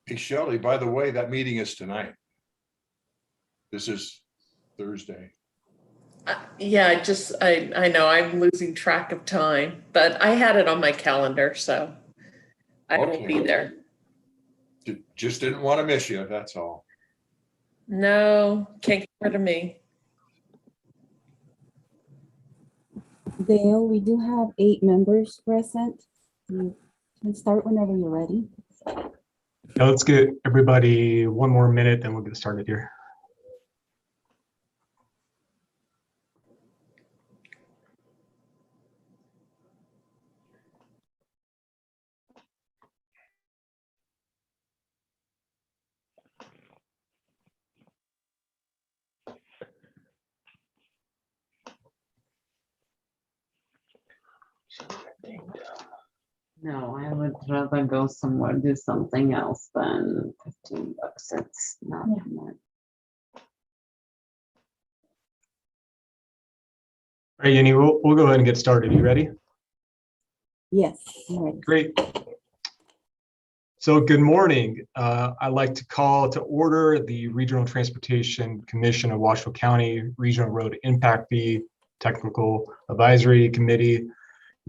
Hey, Shelley, by the way, that meeting is tonight. This is Thursday. Yeah, I know I'm losing track of time, but I had it on my calendar, so I will be there. Just didn't want to miss you, that's all. No, can't get rid of me. Dale, we do have 8 members present. You can start whenever you're ready. Yeah, let's get everybody one more minute, then we'll get started here. No, I would rather go somewhere, do something else than $15. It's not much. All right, Yenny, we'll go ahead and get started. You ready? Yes, I'm ready. Great. So good morning. I'd like to call to order the Regional Transportation Commission of Washoe County Regional Road Impact Fee Technical Advisory Committee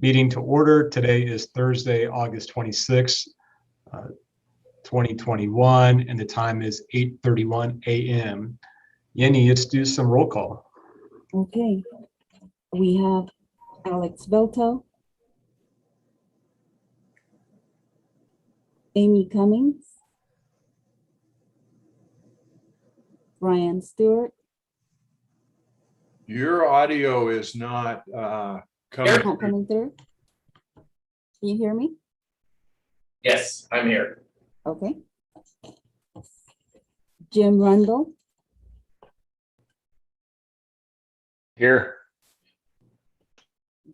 meeting to order. Today is Thursday, August 26, 2021, and the time is 8:31 a.m. Yenny, let's do some roll call. Okay. We have Alex Velto, Amy Cummings, Brian Stewart. Your audio is not Not coming through. Can you hear me? Yes, I'm here. Okay. Jim Rundle, Here.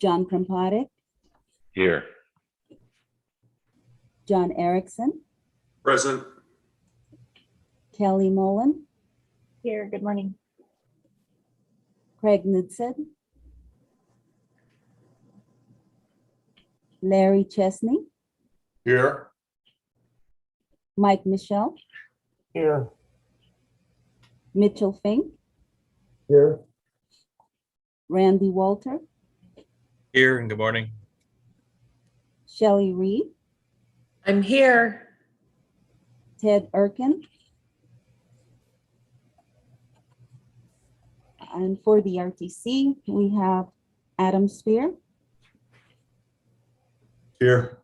John Krimpadik, Here. John Erickson, Present. Kelly Mullen, Here, good morning. Craig Knudsen, Larry Chesney, Here. Mike Michelle, Here. Mitchell Fink, Here. Randy Walter, Here and good morning. Shelley Reed, I'm here. Ted Erkin. And for the RTC, we have Adam Spear, Here.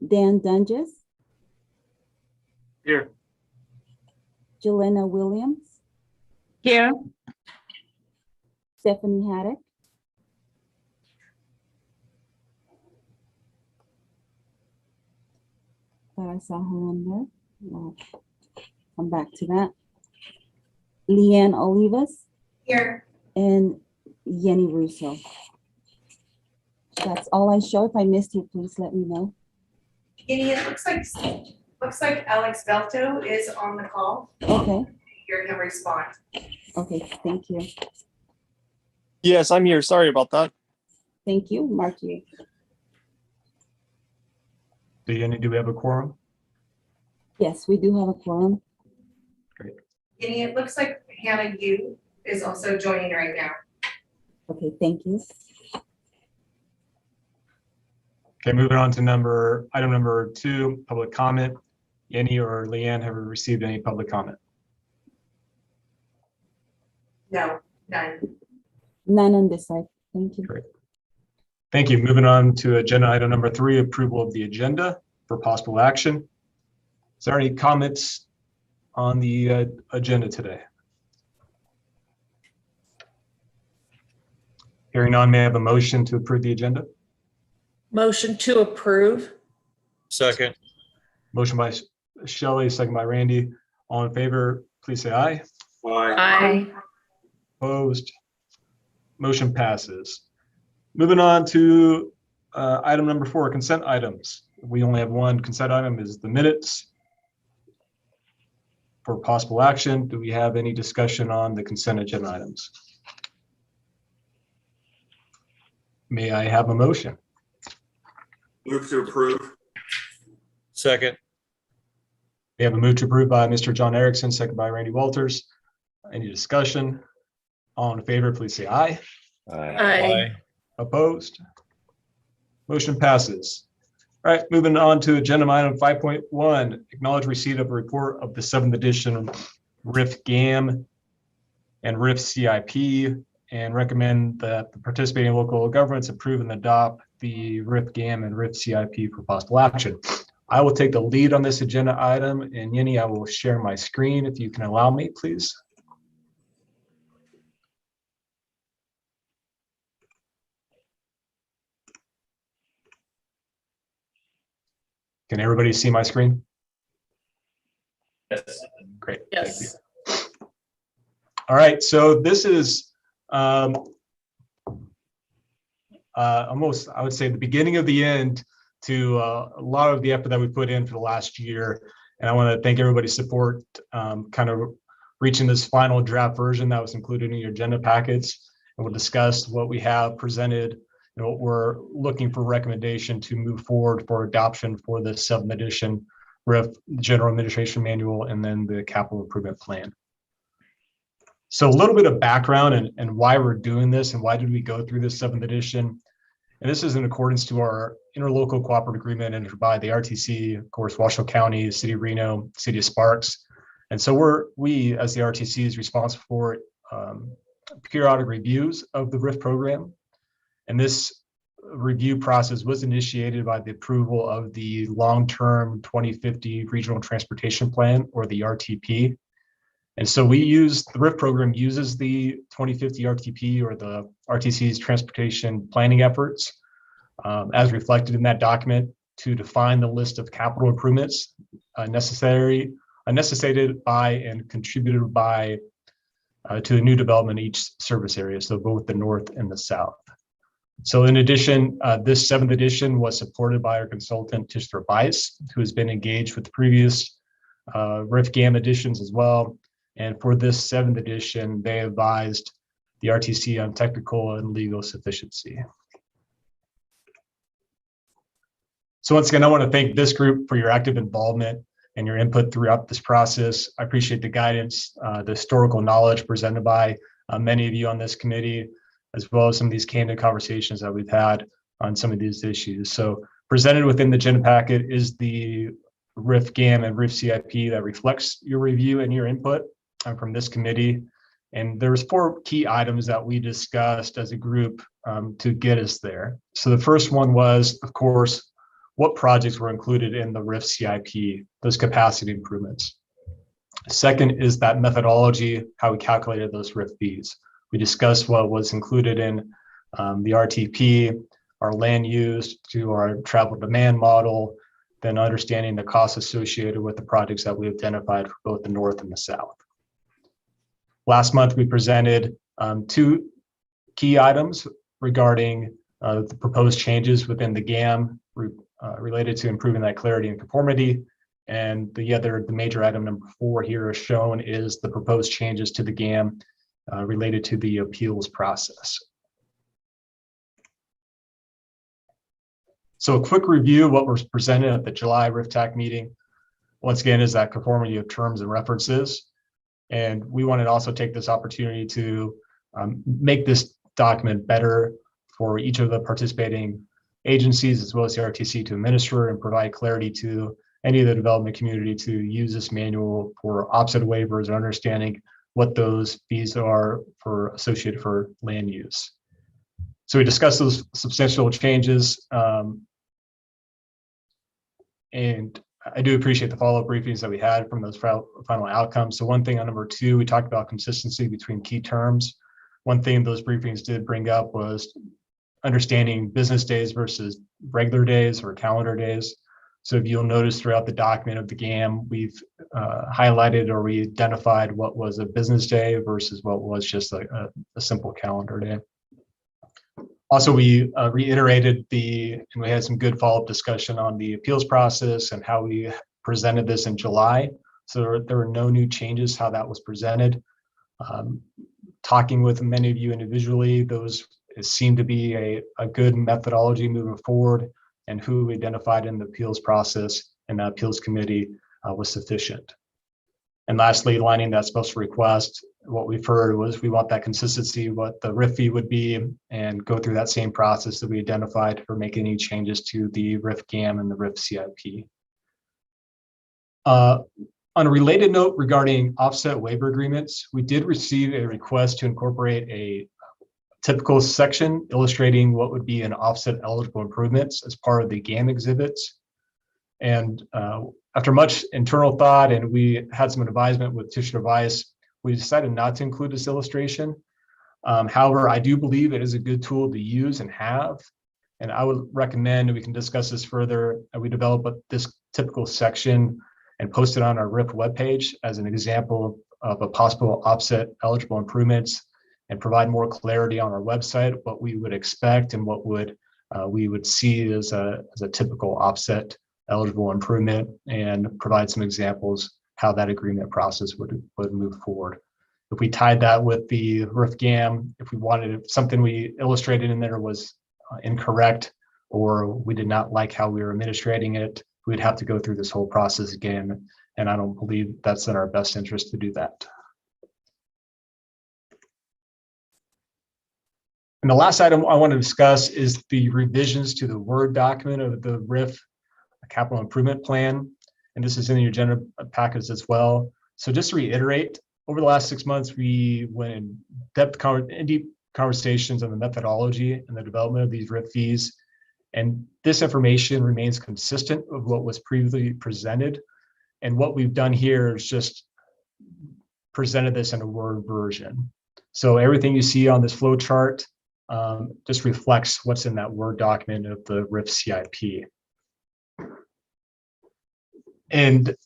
Dan Dunges, Here. Jelena Williams, Here. Stephanie Haddock, thought I saw her on there. I'll come back to that. Leanne Olivas Here. and Yenny Russo. That's all I show. If I missed you, please let me know. It looks like Alex Belto is on the call. Okay, You're gonna respond. okay, thank you. Yes, I'm here. Sorry about that. Thank you, Mark you. Do we have a quorum? Yes, we do have a quorum. It looks like Hannah Yu is also joining right now. Okay, thank you. Okay, moving on to item number 2, public comment. Yenny or Leanne, have we received any public comment? No, none. None on this side. Thank you. Great. Thank you. Moving on to agenda item number 3, approval of the agenda for possible action. Is there any comments on the agenda today? Hearing none, may I have a motion to approve the agenda? Motion to approve. Second. Motion by Shelley, second by Randy. All in favor, please say aye. Aye. Aye. Opposed? Motion passes. Moving on to item number 4, consent items. We only have one consent item, is the minutes for possible action. Do we have any discussion on the consent agenda items? May I have a motion? Move to approve. Second. We have a move to approve by Mr. John Erickson, second by Randy Walters. Any discussion? All in favor, please say aye. Aye. Opposed? Motion passes. All right, moving on to agenda item 5.1, acknowledge receipt of a report of the 7th edition RRIF GAM and RRIF CIP, and recommend that the participating local governments approve and adopt the RRIF GAM and RRIF CIP for possible action. I will take the lead on this agenda item, and Yenny, I will share my screen if you can allow me, please. Can everybody see my screen? Yes. Great. Thank you. Yes. All right, so this is almost, I would say, the beginning of the end to a lot of the effort that we put in for the last year. And I want to thank everybody's support, kind of reaching this final draft version that was included in your agenda packets. And we'll discuss what we have presented and what we're looking for recommendation to move forward for adoption for the 7th edition RRIF General Administration Manual and then the Capital Improvement Plan. So a little bit of background and why we're doing this and why did we go through this 7th edition. And this is in accordance to our interlocal cooperative agreement entered by the RTC, of course, Washoe County, City of Reno, City of Sparks. And so we as the RTC is responsible for periodic reviews of the RRIF program. And this review process was initiated by the approval of the long-term 2050 Regional Transportation Plan, or the RTP. And so the RRIF program uses the 2050 RTP, or the RTC's transportation planning efforts, as reflected in that document. to define the list of capital improvements necessitated by and contributed by to the new development in each service area, so both the north and the south. So in addition, this 7th edition was supported by our consultant, Tishler Weiss, who has been engaged with the previous RRIF GAM editions as well. And for this 7th edition, they advised the RTC on technical and legal sufficiency. So once again, I want to thank this group for your active involvement and your input throughout this process. I appreciate the guidance, the historical knowledge presented by many of you on this committee, as well as some of these candid conversations that we've had on some of these issues. So presented within the agenda packet is the RRIF GAM and RRIF CIP that reflects your review and your input from this committee. And there's 4 key items that we discussed as a group to get us there. So the first one was, of course, what projects were included in the RRIF CIP, those capacity improvements. Second is that methodology, how we calculated those RRIF fees. We discussed what was included in the RTP, our land use to our travel demand model, then understanding the costs associated with the projects that we identified for both the north and the south. Last month, we presented 2 key items regarding the proposed changes within the GAM related to improving that clarity and conformity. And the major item number 4 here is shown is the proposed changes to the GAM related to the appeals process. So a quick review of what was presented at the July RRIF TAC meeting, once again, is that conformity of terms and references. And we wanted to also take this opportunity to make this document better for each of the participating agencies, as well as the RTC, to administer and provide clarity to any of the development community to use this manual for offset waivers and understanding what those fees are for associated for land use. So we discussed those substantial changes, and I do appreciate the follow-up briefings that we had from those final outcomes. So one thing on number 2, we talked about consistency between key terms. One thing those briefings did bring up was understanding business days versus regular days or calendar days. So if you'll notice throughout the document of the GAM, we've highlighted or we identified what was a business day versus what was just a simple calendar day. Also, we reiterated and we had some good follow-up discussion on the appeals process and how we presented this in July. So there were no new changes how that was presented. Talking with many of you individually, those seemed to be a good methodology moving forward, and who we identified in the appeals process and the appeals committee was sufficient. And lastly, aligning that special request, what we've heard was we want that consistency, what the RRIF fee would be, and go through that same process that we identified for making any changes to the RRIF GAM and the RRIF CIP. On a related note regarding offset waiver agreements, we did receive a request to incorporate a typical section illustrating what would be an offset eligible improvements as part of the GAM exhibits. And after much internal thought, and we had some advisement with Tishler Weiss, we decided not to include this illustration. However, I do believe it is a good tool to use and have. And I would recommend, and we can discuss this further, that we develop this typical section and post it on our RRIF webpage as an example of a possible offset eligible improvements, and provide more clarity on our website, what we would expect and what we would see as a typical offset eligible improvement, and provide some examples how that agreement process would move forward. If we tied that with the RRIF GAM, if we wanted something we illustrated in there was incorrect, or we did not like how we were administrating it, we'd have to go through this whole process again. And I don't believe that's in our best interest to do that. And the last item I want to discuss is the revisions to the Word document of the RRIF Capital Improvement Plan. And this is in the agenda package as well. So just to reiterate, over the last 6 months, we went in deep conversations on the methodology and the development of these RRIF fees. And this information remains consistent with what was previously presented. And what we've done here is just presented this in a Word version. So everything you see on this flow chart just reflects what's in that Word document of the RRIF CIP. And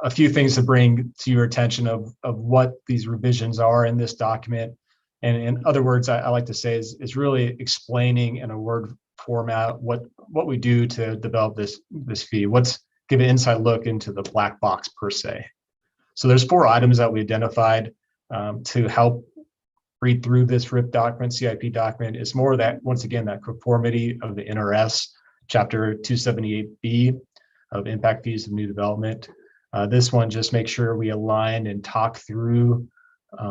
a few things to bring to your attention of what these revisions are in this document. And in other words, I like to say is really explaining in a word format what we do to develop this fee. Give an inside look into the black box per se. So there's 4 items that we identified to help read through this RIF document, CIP document. It's more that, once again, that conformity of the NRS, Chapter 278B of impact fees of new development. This one, just make sure we align and talk through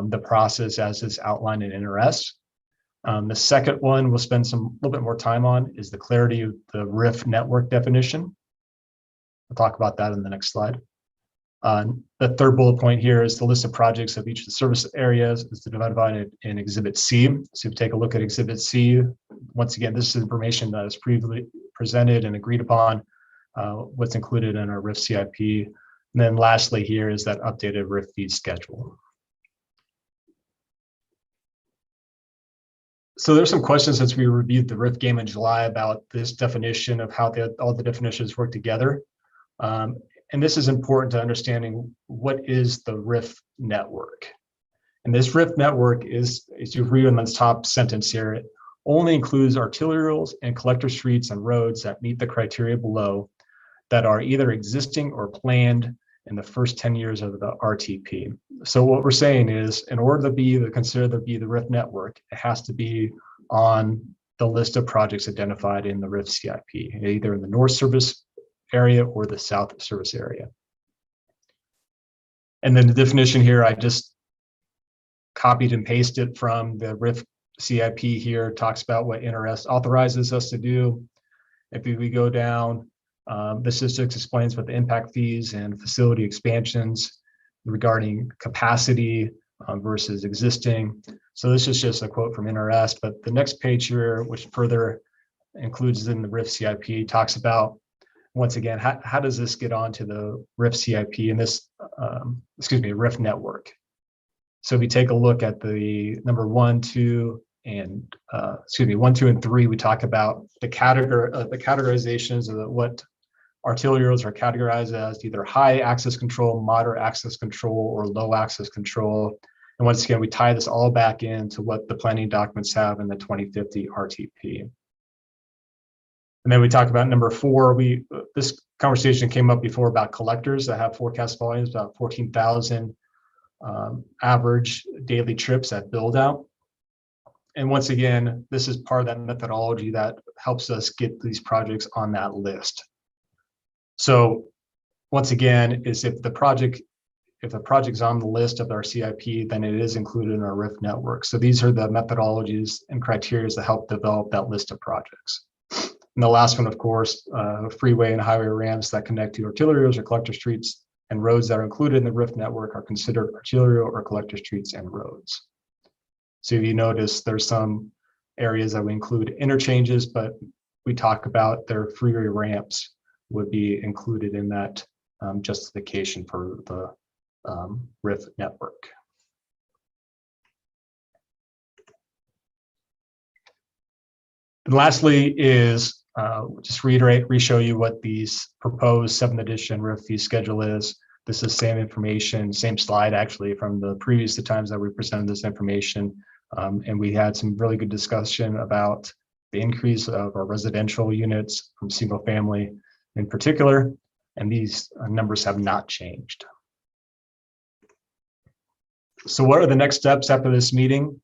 the process as is outlined in NRS. The second one we'll spend a little bit more time on is the clarity of the RIF network definition. We'll talk about that in the next slide. The third bullet point here is the list of projects of each of the service areas is divided in Exhibit C. So if you take a look at Exhibit C, once again, this is information that is previously presented and agreed upon, what's included in our RIF CIP. And then lastly here is that updated RIF fee schedule. So there's some questions since we reviewed the RIF game in July about this definition of how all the definitions work together. And this is important to understanding what is the RIF network. And this RIF network is, as you read in this top sentence here, it only includes arterials and collector streets and roads that meet the criteria below that are either existing or planned in the first 10 years of the RTP. So what we're saying is, in order to consider to be the RIF network, it has to be on the list of projects identified in the RIF CIP, either in the North Service area or the South Service area. And then the definition here, I just copied and pasted from the RIF CIP here, talks about what NRS authorizes us to do. If we go down, this just explains what the impact fees and facility expansions regarding capacity versus existing. So this is just a quote from NRS, but the next page here, which further includes in the RIF CIP, talks about, once again, how does this get onto the RIF CIP and this, RIF network. So if we take a look at the number 1, 2, and 1, 2, and 3, we talk about the categorizations of what arterials are categorized as either high access control, moderate access control, or low access control. And once again, we tie this all back into what the planning documents have in the 2050 RTP. And then we talk about number 4. This conversation came up before about collectors that have forecast volumes, about 14,000 average daily trips at build out. And once again, this is part of that methodology that helps us get these projects on that list. So once again, is if the project's on the list of our CIP, then it is included in our RIF network. So these are the methodologies and criteria that help develop that list of projects. And the last one, of course, freeway and highway ramps that connect to arterials or collector streets and roads that are included in the RIF network are considered arterial or collector streets and roads. So if you notice, there's some areas that we include interchanges, but we talk about their freeway ramps would be included in that justification for the RIF network. And lastly is just re-show you what these proposed 7th edition RIF fee schedule is. This is same information, same slide actually from the previous times that we presented this information. And we had some really good discussion about the increase of our residential units from single family in particular, and these numbers have not changed. So what are the next steps after this meeting?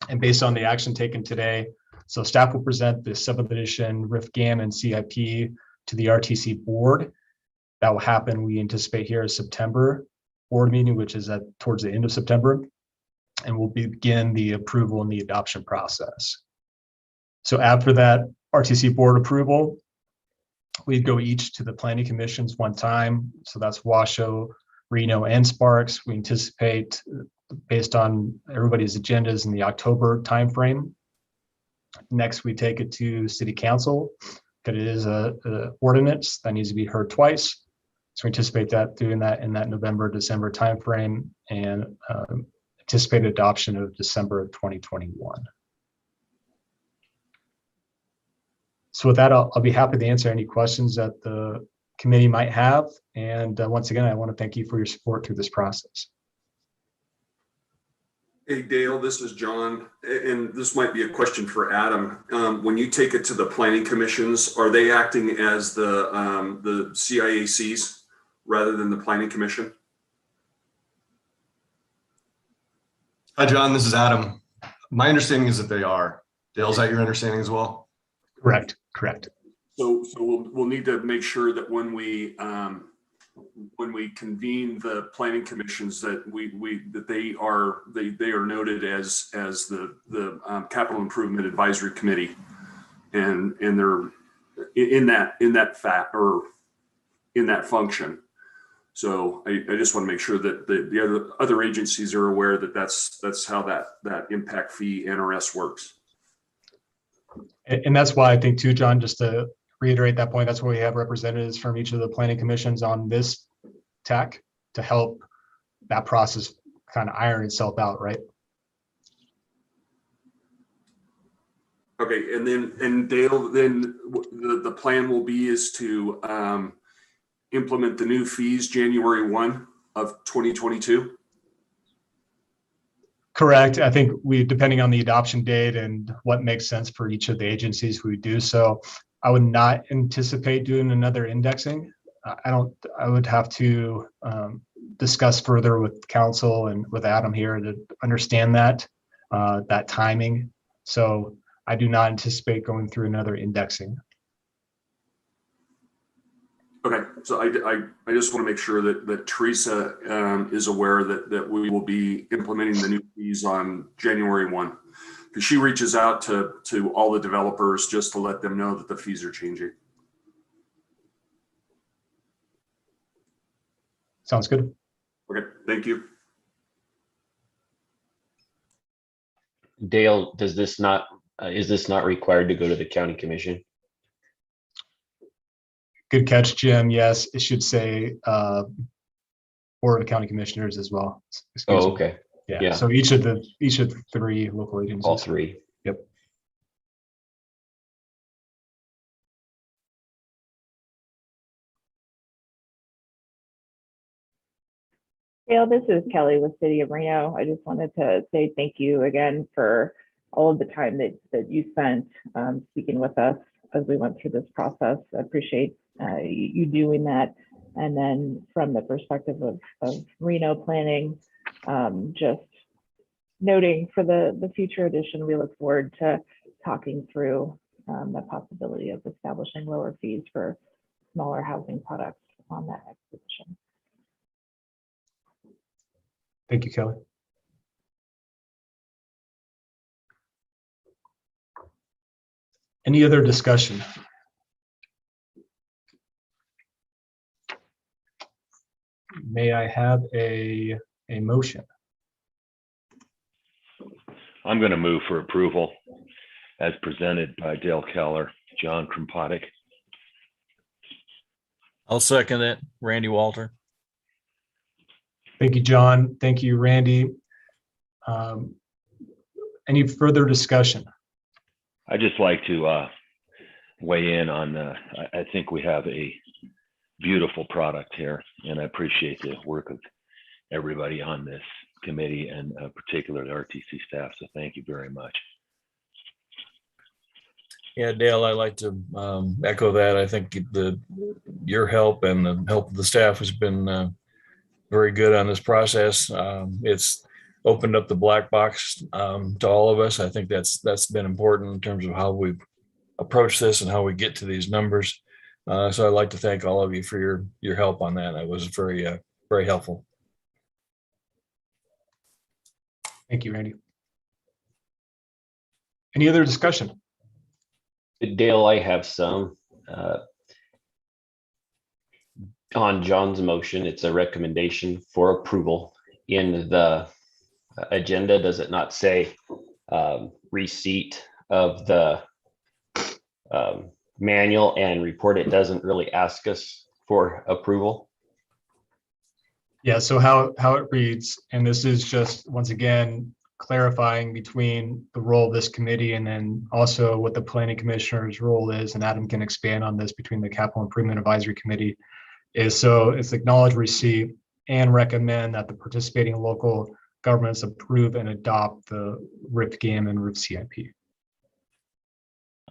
And based on the action taken today, so staff will present the 7th edition RIF GAM and CIP to the RTC board. That will happen, we anticipate here, is September board meeting, which is towards the end of September, and we'll begin the approval and the adoption process. So after that RTC board approval, we'd go each to the planning commissions one time. So that's Washoe, Reno, and Sparks. We anticipate, based on everybody's agendas, in the October timeframe. Next, we take it to City Council, because it is a ordinance that needs to be heard twice. So we anticipate doing that in that November, December timeframe, and anticipate adoption of December of 2021. So with that, I'll be happy to answer any questions that the committee might have. And once again, I want to thank you for your support through this process. Hey, Dale, this is John, and this might be a question for Adam. When you take it to the planning commissions, are they acting as the CIACs rather than the planning commission? Hi, John, this is Adam. My understanding is that they are. Dale, is that your understanding as well? Correct. So we'll need to make sure that when we convene the planning commissions, that they are noted as the capital improvement advisory committee, and they're in that function. So I just want to make sure that the other agencies are aware that that's how that impact fee NRS works. And that's why I think too, John, just to reiterate that point, that's why we have representatives from each of the planning commissions on this TAC to help that process kind of iron itself out, right? Okay, and Dale, then the plan will be is to implement the new fees January 1 of 2022. Correct. I think depending on the adoption date and what makes sense for each of the agencies, we do so. I would not anticipate doing another indexing. I would have to discuss further with council and with Adam here to understand that timing. So I do not anticipate going through another indexing. Okay, so I just want to make sure that Teresa is aware that we will be implementing the new fees on January 1, because she reaches out to all the developers just to let them know that the fees are changing. Sounds good. Okay, thank you. Dale, is this not required to go to the county commission? Good catch, Jim. Yes, it should say Board of County Commissioners as well. Excuse me. Okay. Yeah. So each of the three local agencies. All three. Yep. Dale, this is Kelly with City of Reno. I just wanted to say thank you again for all of the time that you spent speaking with us as we went through this process. I appreciate you doing that. And then from the perspective of Reno planning, just noting for the future edition, we look forward to talking through the possibility of establishing lower fees for smaller housing products on that exhibition. Thank you, Kelly. Any other discussion? May I have a motion? I'm going to move for approval as presented by Dale Keller, John Krompottek. I'll second it. Randy Walter. Thank you, John. Thank you, Randy. Any further discussion? I'd just like to weigh in on, I think we have a beautiful product here, and I appreciate the work of everybody on this committee and particularly the RTC staff. So thank you very much. Yeah, Dale, I'd like to echo that. I think your help and the help of the staff has been very good on this process. It's opened up the black box to all of us. I think that's been important in terms of how we approach this and how we get to these numbers. So I'd like to thank all of you for your help on that. It was very, very helpful. Thank you, Randy. Any other discussion? Dale, I have some. On John's motion, it's a recommendation for approval. In the agenda, does it not say receipt of the manual and report? It doesn't really ask us for approval. Yeah, so how it reads, and this is just, once again, clarifying between the role of this committee and then also what the planning commissioner's role is, and Adam can expand on this between the capital improvement advisory committee, is so it's acknowledge receipt and recommend that the participating local governments approve and adopt the RIF GAM and RIF CIP.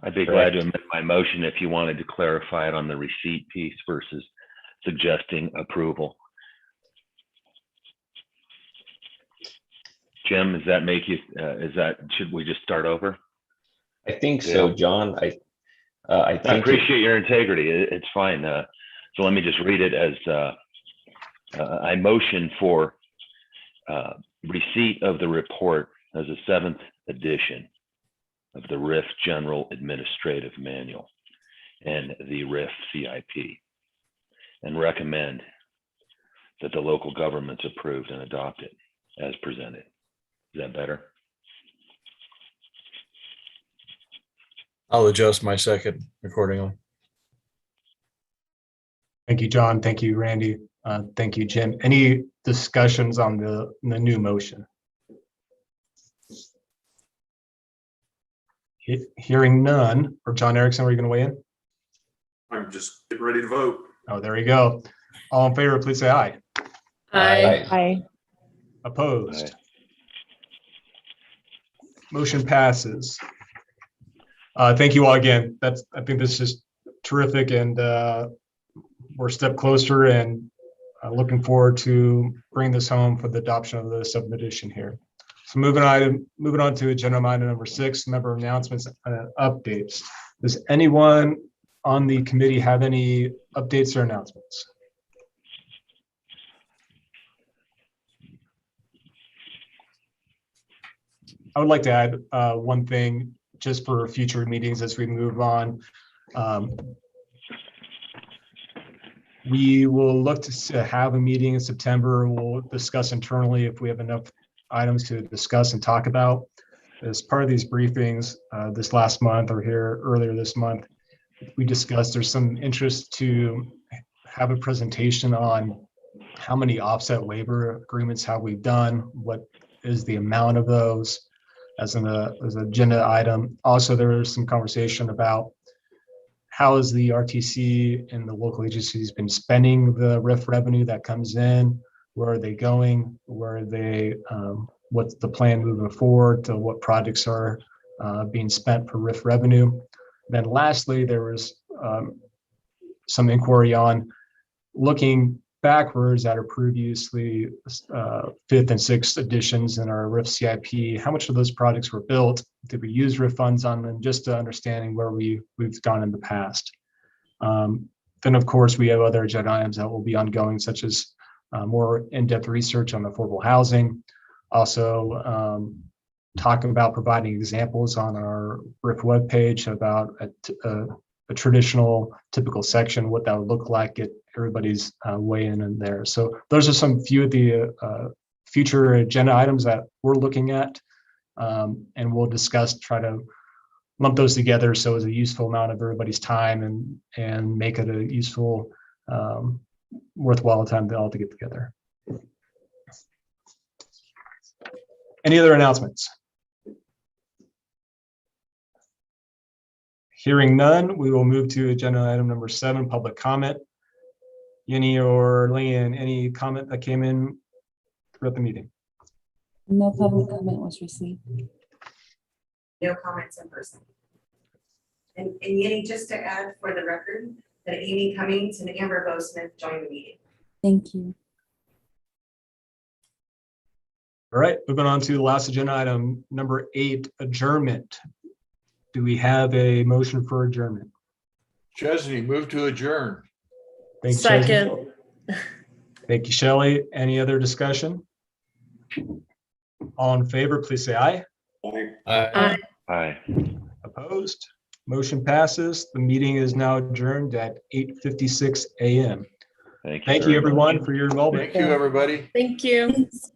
I'd be glad to amend my motion if you wanted to clarify it on the receipt piece versus suggesting approval. Jim, does that make you, should we just start over? I think so, John. I I think appreciate your integrity. It's fine. So let me just read it as I motion for receipt of the report as a 7th edition of the RIF General Administrative Manual and the RIF CIP, and recommend that the local governments approve and adopt it as presented. Is that better? I'll adjust my second accordingly. Thank you, John. Thank you, Randy. Thank you, Jim. Any discussions on the new motion? Hearing none. Or John Erickson, are you going to weigh in? I'm just getting ready to vote. Oh, there you go. All in favor, please say aye. Aye. Aye. Opposed? Aye. Motion passes. Thank you all again. I think this is terrific, and we're a step closer, and looking forward to bringing this home for the adoption of the 7th edition here. So moving on to agenda item number 6, member announcements and updates. Does anyone on the committee have any updates or announcements? I would like to add one thing just for future meetings as we move on. We will look to have a meeting in September. We'll discuss internally if we have enough items to discuss and talk about. As part of these briefings this last month or here earlier this month, we discussed there's some interest to have a presentation on how many offset waiver agreements have we done, what is the amount of those, as an agenda item. Also, there was some conversation about how is the RTC and the local agencies been spending the RIF revenue that comes in, where are they going, where are they, what's the plan moving forward to what projects are being spent for RIF revenue. Then lastly, there was some inquiry on looking backwards at our previously 5th and 6th editions in our RIF CIP, how much of those projects were built? Did we use RIF funds on them? Just understanding where we've gone in the past. Then of course we have other agenda items that will be ongoing, such as more in-depth research on affordable housing. Also talking about providing examples on our RIF webpage about a traditional typical section, what that would look like, get everybody's weigh in there. So those are some few of the future agenda items that we're looking at, and we'll discuss, try to lump those together so it's a useful amount of everybody's time and make it a useful, worthwhile time to all to get together. Any other announcements? Hearing none, we will move to agenda item number 7, public comment. Yenny or Leanne, any comment that came in throughout the meeting? No public comment was received. No comments in person. And Yenny, just to add for the record, that Amy Cummings and Amber Bowsmith joined the meeting. Thank you. All right, moving on to the last agenda item, number 8, adjournment. Do we have a motion for adjournment? Chesney, move to adjourn. Thank you, Second. Chesney. Thank you, Shelley. Any other discussion? All in favor, please say aye. Aye. Aye. Opposed? Motion passes. The meeting is now adjourned at 8:56 a.m. Thank you. Thank you, very much. everyone, for your involvement. Thank you, everybody. Thank you. Thanks.